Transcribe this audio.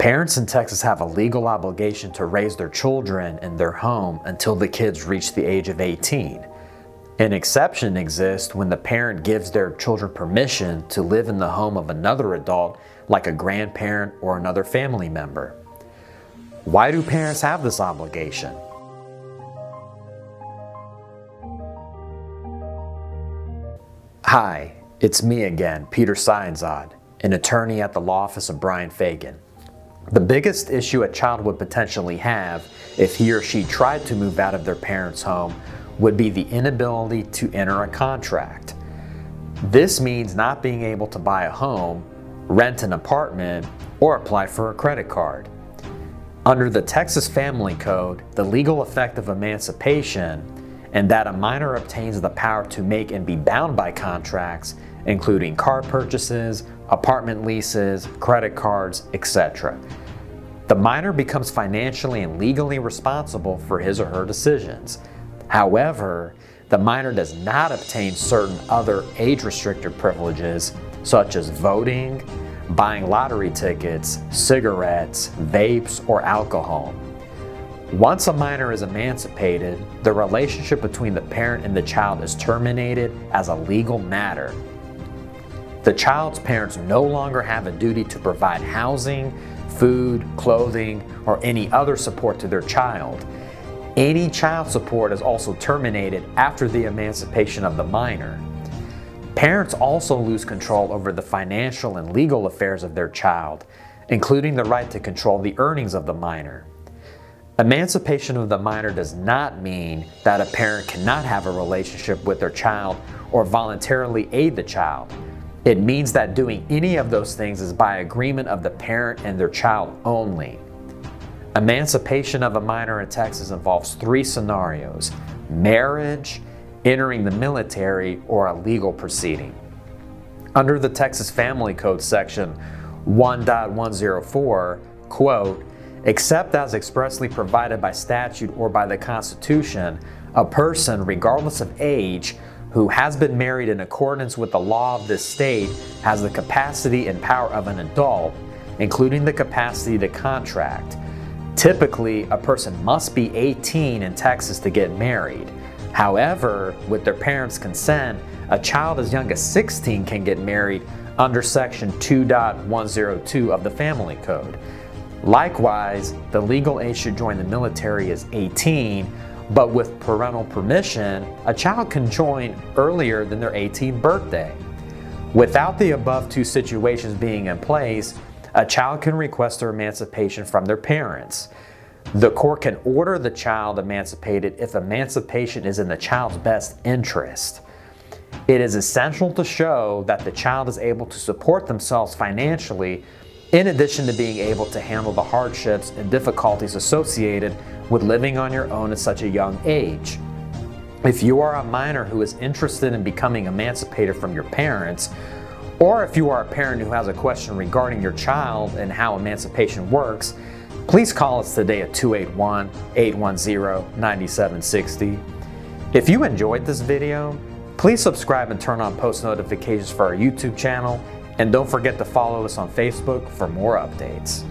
Parents in Texas have a legal obligation to raise their children in their home until the kids reach the age of 18. An exception exists when the parent gives their children permission to live in the home of another adult, like a grandparent or another family member. Why do parents have this obligation? Hi, it's me again, Peter Sayadzad, an attorney at the law office of Bryan Fagan. The biggest issue a child would potentially have if he or she tried to move out of their parents' home would be the inability to enter a contract. This means not being able to buy a home, rent an apartment, or apply for a credit card. Under the Texas Family Code, the legal effect of emancipation and that a minor obtains the power to make and be bound by contracts, including car purchases, apartment leases, credit cards, etc. The minor becomes financially and legally responsible for his or her decisions. However, the minor does not obtain certain other age-restricted privileges, such as voting, buying lottery tickets, cigarettes, vapes, or alcohol. Once a minor is emancipated, the relationship between the parent and the child is terminated as a legal matter. The child's parents no longer have a duty to provide housing, food, clothing, or any other support to their child. Any child support is also terminated after the emancipation of the minor. Parents also lose control over the financial and legal affairs of their child, including the right to control the earnings of the minor. Emancipation of the minor does not mean that a parent cannot have a relationship with their child or voluntarily aid the child. It means that doing any of those things is by agreement of the parent and their child only. Emancipation of a minor in Texas involves three scenarios: marriage, entering the military, or a legal proceeding. Under the Texas Family Code section 1.104, quote, "Except as expressly provided by statute or by the Constitution, a person, regardless of age, who has been married in accordance with the law of this state has the capacity and power of an adult, including the capacity to contract. Typically, a person must be 18 in Texas to get married. However, with their parents' consent, a child as young as 16 can get married under section 2.102 of the Family Code. Likewise, the legal age to join the military is 18, but with parental permission, a child can join earlier than their 18th birthday. Without the above two situations being in place, a child can request their emancipation from their parents. The court can order the child emancipated if emancipation is in the child's best interest. It is essential to show that the child is able to support themselves financially, in addition to being able to handle the hardships and difficulties associated with living on your own at such a young age. If you are a minor who is interested in becoming emancipated from your parents, or if you are a parent who has a question regarding your child and how emancipation works, please call us today at 281-810-9760. If you enjoyed this video, please subscribe and turn on post notifications for our YouTube channel, and don't forget to follow us on Facebook for more updates.